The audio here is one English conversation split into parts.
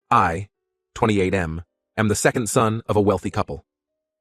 I, 28M, am the second son of a wealthy couple.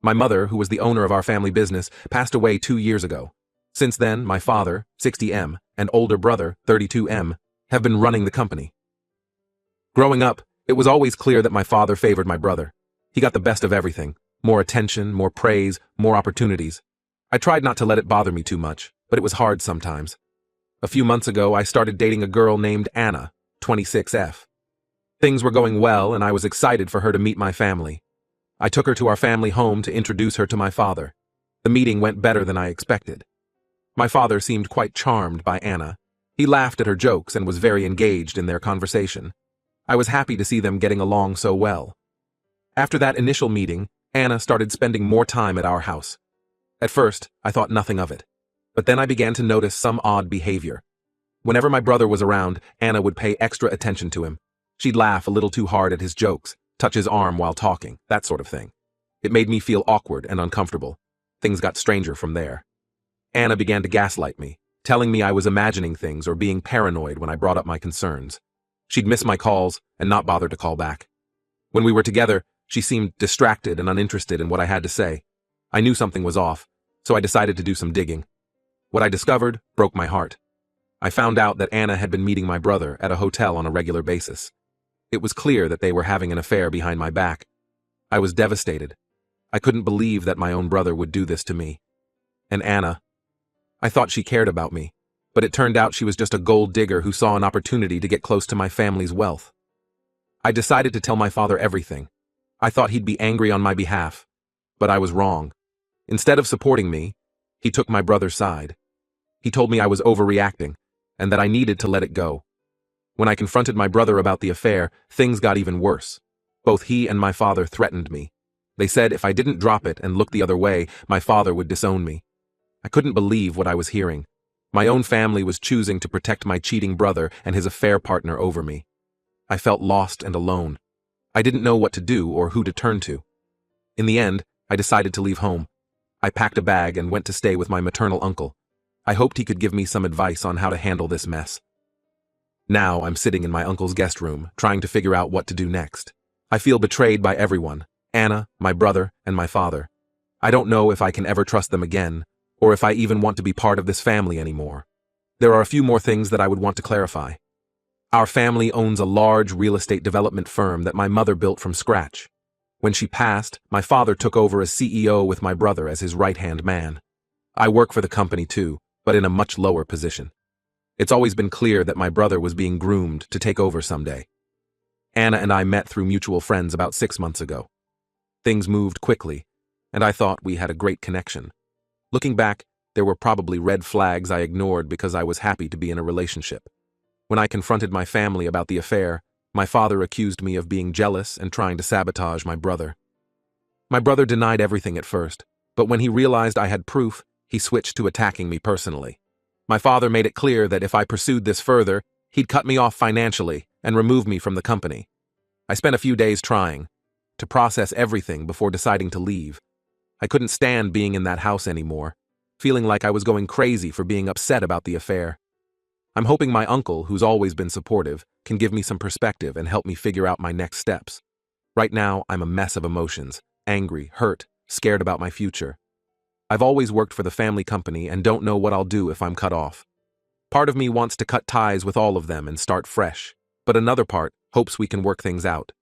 My mother, who was the owner of our family business, passed away 2 years ago. Since then, my father, 60M, and older brother, 32M, have been running the company. Growing up, it was always clear that my father favored my brother. He got the best of everything: more attention, more praise, more opportunities. I tried not to let it bother me too much, but it was hard sometimes. A few months ago, I started dating a girl named Anna, 26F. Things were going well, and I was excited for her to meet my family. I took her to our family home to introduce her to my father. The meeting went better than I expected. My father seemed quite charmed by Anna. He laughed at her jokes and was very engaged in their conversation. I was happy to see them getting along so well. After that initial meeting, Anna started spending more time at our house. At first, I thought nothing of it, but then I began to notice some odd behavior. Whenever my brother was around, Anna would pay extra attention to him. She'd laugh a little too hard at his jokes, touch his arm while talking, that sort of thing. It made me feel awkward and uncomfortable. Things got stranger from there. Anna began to gaslight me, telling me I was imagining things or being paranoid when I brought up my concerns. She'd miss my calls and not bother to call back. When we were together, she seemed distracted and uninterested in what I had to say. I knew something was off, so I decided to do some digging. What I discovered broke my heart. I found out that Anna had been meeting my brother at a hotel on a regular basis. It was clear that they were having an affair behind my back. I was devastated. I couldn't believe that my own brother would do this to me. And Anna, I thought she cared about me, but it turned out she was just a gold digger who saw an opportunity to get close to my family's wealth. I decided to tell my father everything. I thought he'd be angry on my behalf, but I was wrong. Instead of supporting me, he took my brother's side. He told me I was overreacting, and that I needed to let it go. When I confronted my brother about the affair, things got even worse. Both he and my father threatened me. They said if I didn't drop it and look the other way, my father would disown me. I couldn't believe what I was hearing. My own family was choosing to protect my cheating brother and his affair partner over me. I felt lost and alone. I didn't know what to do or who to turn to. In the end, I decided to leave home. I packed a bag and went to stay with my maternal uncle. I hoped he could give me some advice on how to handle this mess. Now I'm sitting in my uncle's guest room, trying to figure out what to do next. I feel betrayed by everyone: Anna, my brother, and my father. I don't know if I can ever trust them again, or if I even want to be part of this family anymore. There are a few more things that I would want to clarify. Our family owns a large real estate development firm that my mother built from scratch. When she passed, my father took over as CEO with my brother as his right-hand man. I work for the company too, but in a much lower position. It's always been clear that my brother was being groomed to take over someday. Anna and I met through mutual friends about 6 months ago. Things moved quickly, and I thought we had a great connection. Looking back, there were probably red flags I ignored because I was happy to be in a relationship. When I confronted my family about the affair, my father accused me of being jealous and trying to sabotage my brother. My brother denied everything at first, but when he realized I had proof, he switched to attacking me personally. My father made it clear that if I pursued this further, he'd cut me off financially and remove me from the company. I spent a few days trying to process everything before deciding to leave. I couldn't stand being in that house anymore, feeling like I was going crazy for being upset about the affair. I'm hoping my uncle, who's always been supportive, can give me some perspective and help me figure out my next steps. Right now, I'm a mess of emotions: angry, hurt, scared about my future. I've always worked for the family company and don't know what I'll do if I'm cut off. Part of me wants to cut ties with all of them and start fresh, but another part hopes we can work things out.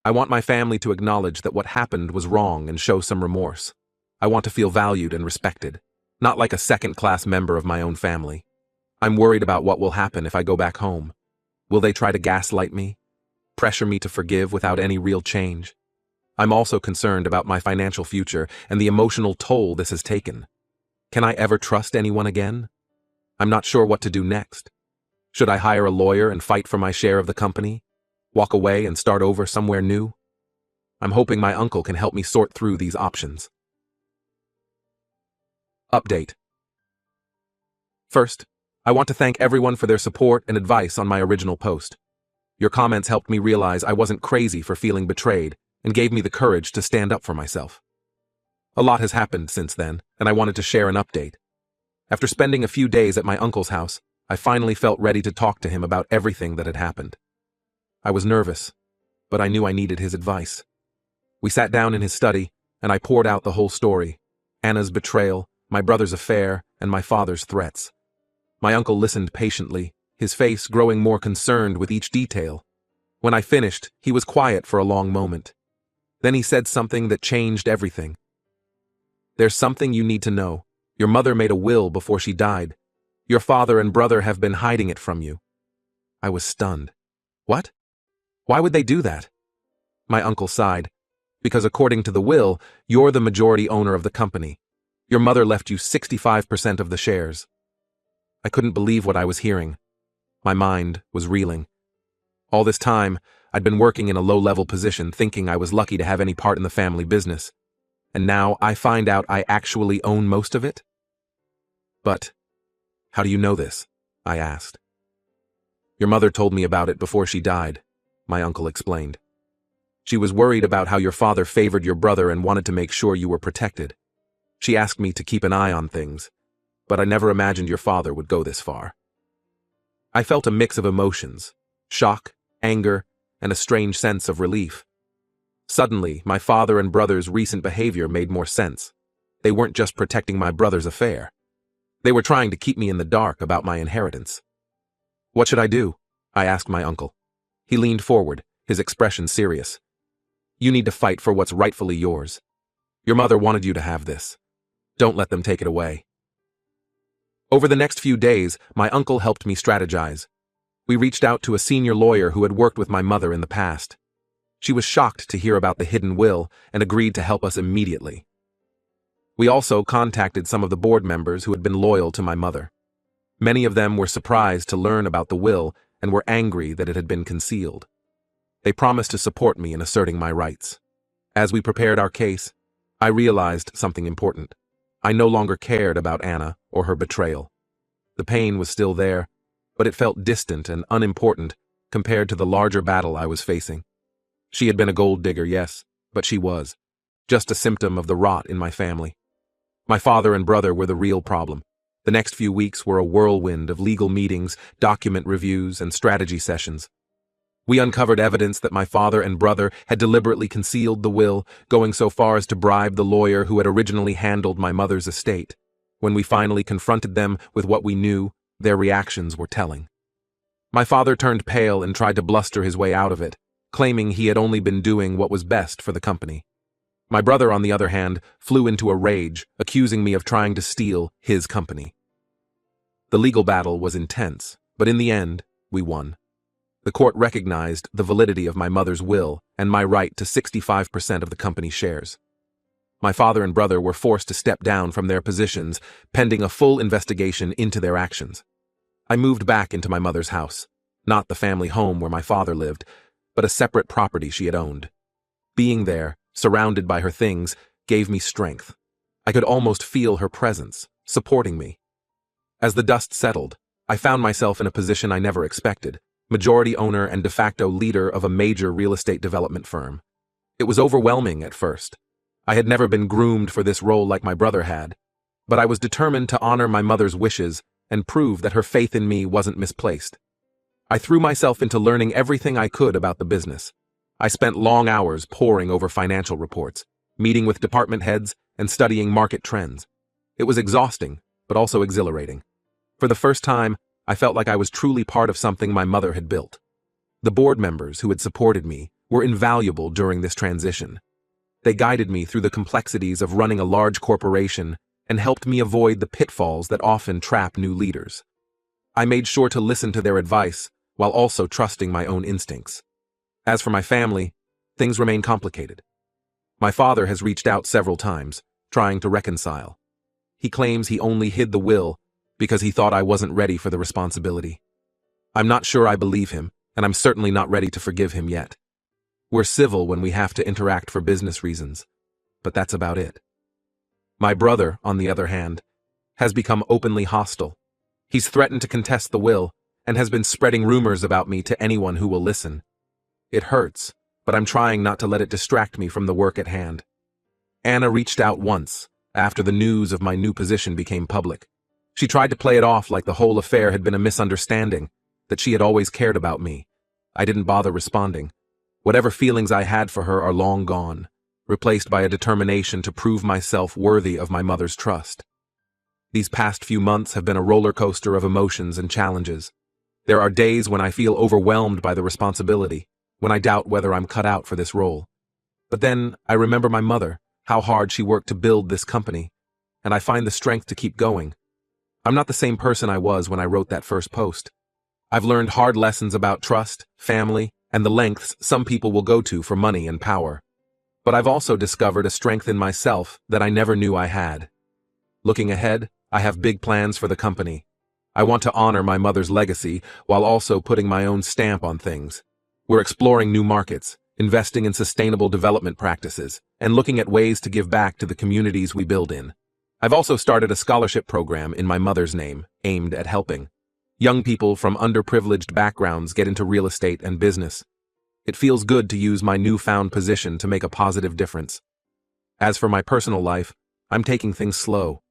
I want my family to acknowledge that what happened was wrong and show some remorse. I want to feel valued and respected, not like a second-class member of my own family. I'm worried about what will happen if I go back home. Will they try to gaslight me? Pressure me to forgive without any real change? I'm also concerned about my financial future and the emotional toll this has taken. Can I ever trust anyone again? I'm not sure what to do next. Should I hire a lawyer and fight for my share of the company? Walk away and start over somewhere new? I'm hoping my uncle can help me sort through these options. Update. First, I want to thank everyone for their support and advice on my original post. Your comments helped me realize I wasn't crazy for feeling betrayed and gave me the courage to stand up for myself. A lot has happened since then, and I wanted to share an update. After spending a few days at my uncle's house, I finally felt ready to talk to him about everything that had happened. I was nervous, but I knew I needed his advice. We sat down in his study, and I poured out the whole story: Anna's betrayal, my brother's affair, and my father's threats. My uncle listened patiently, his face growing more concerned with each detail. When I finished, he was quiet for a long moment. Then he said something that changed everything. "There's something you need to know. Your mother made a will before she died. Your father and brother have been hiding it from you." I was stunned. "What? Why would they do that?" My uncle sighed. "Because according to the will, you're the majority owner of the company. Your mother left you 65% of the shares." I couldn't believe what I was hearing. My mind was reeling. All this time, I'd been working in a low-level position, thinking I was lucky to have any part in the family business. And now I find out I actually own most of it? "But how do you know this?" I asked. "Your mother told me about it before she died," my uncle explained. "She was worried about how your father favored your brother and wanted to make sure you were protected. She asked me to keep an eye on things, but I never imagined your father would go this far." I felt a mix of emotions: shock, anger, and a strange sense of relief. Suddenly, my father and brother's recent behavior made more sense. They weren't just protecting my brother's affair. They were trying to keep me in the dark about my inheritance. "What should I do?" I asked my uncle. He leaned forward, his expression serious. "You need to fight for what's rightfully yours. Your mother wanted you to have this. Don't let them take it away." Over the next few days, my uncle helped me strategize. We reached out to a senior lawyer who had worked with my mother in the past. She was shocked to hear about the hidden will and agreed to help us immediately. We also contacted some of the board members who had been loyal to my mother. Many of them were surprised to learn about the will and were angry that it had been concealed. They promised to support me in asserting my rights. As we prepared our case, I realized something important. I no longer cared about Anna or her betrayal. The pain was still there, but it felt distant and unimportant compared to the larger battle I was facing. She had been a gold digger, yes, but she was just a symptom of the rot in my family. My father and brother were the real problem. The next few weeks were a whirlwind of legal meetings, document reviews, and strategy sessions. We uncovered evidence that my father and brother had deliberately concealed the will, going so far as to bribe the lawyer who had originally handled my mother's estate. When we finally confronted them with what we knew, their reactions were telling. My father turned pale and tried to bluster his way out of it, claiming he had only been doing what was best for the company. My brother, on the other hand, flew into a rage, accusing me of trying to steal his company. The legal battle was intense, but in the end, we won. The court recognized the validity of my mother's will and my right to 65% of the company's shares. My father and brother were forced to step down from their positions, pending a full investigation into their actions. I moved back into my mother's house, not the family home where my father lived, but a separate property she had owned. Being there, surrounded by her things, gave me strength. I could almost feel her presence, supporting me. As the dust settled, I found myself in a position I never expected: majority owner and de facto leader of a major real estate development firm. It was overwhelming at first. I had never been groomed for this role like my brother had, but I was determined to honor my mother's wishes and prove that her faith in me wasn't misplaced. I threw myself into learning everything I could about the business. I spent long hours poring over financial reports, meeting with department heads, and studying market trends. It was exhausting, but also exhilarating. For the first time, I felt like I was truly part of something my mother had built. The board members who had supported me were invaluable during this transition. They guided me through the complexities of running a large corporation and helped me avoid the pitfalls that often trap new leaders. I made sure to listen to their advice while also trusting my own instincts. As for my family, things remain complicated. My father has reached out several times, trying to reconcile. He claims he only hid the will because he thought I wasn't ready for the responsibility. I'm not sure I believe him, and I'm certainly not ready to forgive him yet. We're civil when we have to interact for business reasons, but that's about it. My brother, on the other hand, has become openly hostile. He's threatened to contest the will and has been spreading rumors about me to anyone who will listen. It hurts, but I'm trying not to let it distract me from the work at hand. Anna reached out once, after the news of my new position became public. She tried to play it off like the whole affair had been a misunderstanding, that she had always cared about me. I didn't bother responding. Whatever feelings I had for her are long gone, replaced by a determination to prove myself worthy of my mother's trust. These past few months have been a roller coaster of emotions and challenges. There are days when I feel overwhelmed by the responsibility, when I doubt whether I'm cut out for this role. But then I remember my mother, how hard she worked to build this company, and I find the strength to keep going. I'm not the same person I was when I wrote that first post. I've learned hard lessons about trust, family, and the lengths some people will go to for money and power. But I've also discovered a strength in myself that I never knew I had. Looking ahead, I have big plans for the company. I want to honor my mother's legacy while also putting my own stamp on things. We're exploring new markets, investing in sustainable development practices, and looking at ways to give back to the communities we build in. I've also started a scholarship program in my mother's name, aimed at helping young people from underprivileged backgrounds get into real estate and business. It feels good to use my newfound position to make a positive difference. As for my personal life, I'm taking things slow.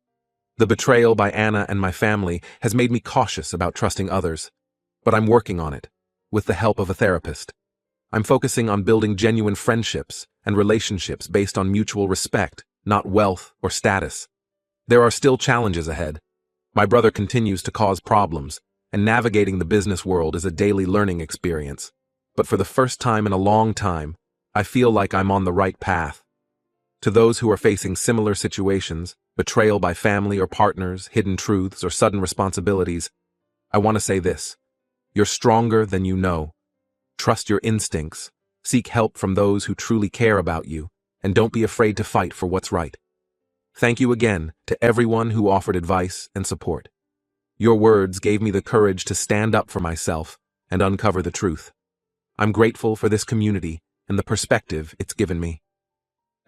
The betrayal by Anna and my family has made me cautious about trusting others, but I'm working on it, with the help of a therapist. I'm focusing on building genuine friendships and relationships based on mutual respect, not wealth or status. There are still challenges ahead. My brother continues to cause problems, and navigating the business world is a daily learning experience. But for the first time in a long time, I feel like I'm on the right path. To those who are facing similar situations, betrayal by family or partners, hidden truths, or sudden responsibilities, I want to say this: you're stronger than you know. Trust your instincts, seek help from those who truly care about you, and don't be afraid to fight for what's right. Thank you again to everyone who offered advice and support. Your words gave me the courage to stand up for myself and uncover the truth. I'm grateful for this community and the perspective it's given me.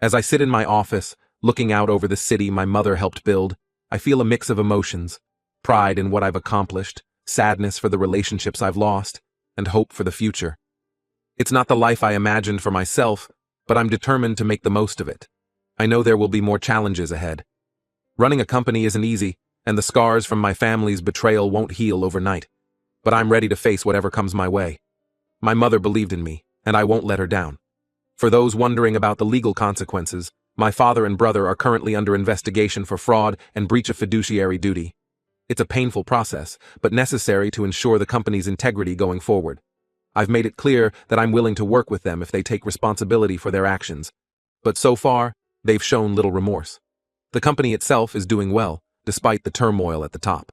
As I sit in my office, looking out over the city my mother helped build, I feel a mix of emotions: pride in what I've accomplished, sadness for the relationships I've lost, and hope for the future. It's not the life I imagined for myself, but I'm determined to make the most of it. I know there will be more challenges ahead. Running a company isn't easy, and the scars from my family's betrayal won't heal overnight. But I'm ready to face whatever comes my way. My mother believed in me, and I won't let her down. For those wondering about the legal consequences, my father and brother are currently under investigation for fraud and breach of fiduciary duty. It's a painful process, but necessary to ensure the company's integrity going forward. I've made it clear that I'm willing to work with them if they take responsibility for their actions. But so far, they've shown little remorse. The company itself is doing well, despite the turmoil at the top.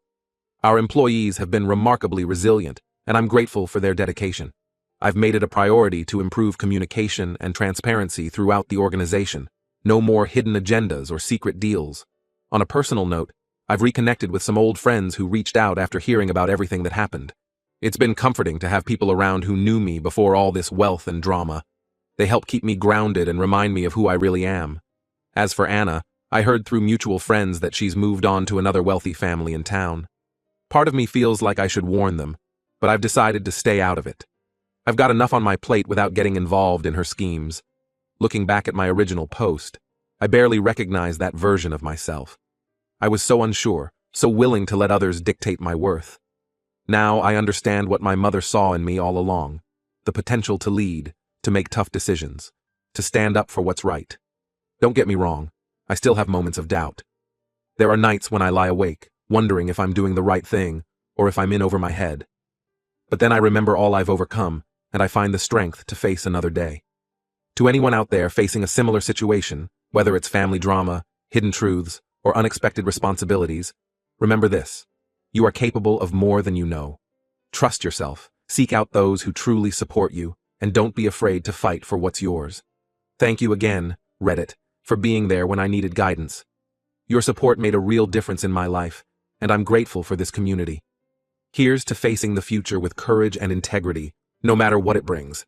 Our employees have been remarkably resilient, and I'm grateful for their dedication. I've made it a priority to improve communication and transparency throughout the organization. No more hidden agendas or secret deals. On a personal note, I've reconnected with some old friends who reached out after hearing about everything that happened. It's been comforting to have people around who knew me before all this wealth and drama. They help keep me grounded and remind me of who I really am. As for Anna, I heard through mutual friends that she's moved on to another wealthy family in town. Part of me feels like I should warn them, but I've decided to stay out of it. I've got enough on my plate without getting involved in her schemes. Looking back at my original post, I barely recognize that version of myself. I was so unsure, so willing to let others dictate my worth. Now I understand what my mother saw in me all along: the potential to lead, to make tough decisions, to stand up for what's right. Don't get me wrong, I still have moments of doubt. There are nights when I lie awake, wondering if I'm doing the right thing, or if I'm in over my head. But then I remember all I've overcome, and I find the strength to face another day. To anyone out there facing a similar situation, whether it's family drama, hidden truths, or unexpected responsibilities, remember this: you are capable of more than you know. Trust yourself, seek out those who truly support you, and don't be afraid to fight for what's yours. Thank you again, Reddit, for being there when I needed guidance. Your support made a real difference in my life, and I'm grateful for this community. Here's to facing the future with courage and integrity, no matter what it brings.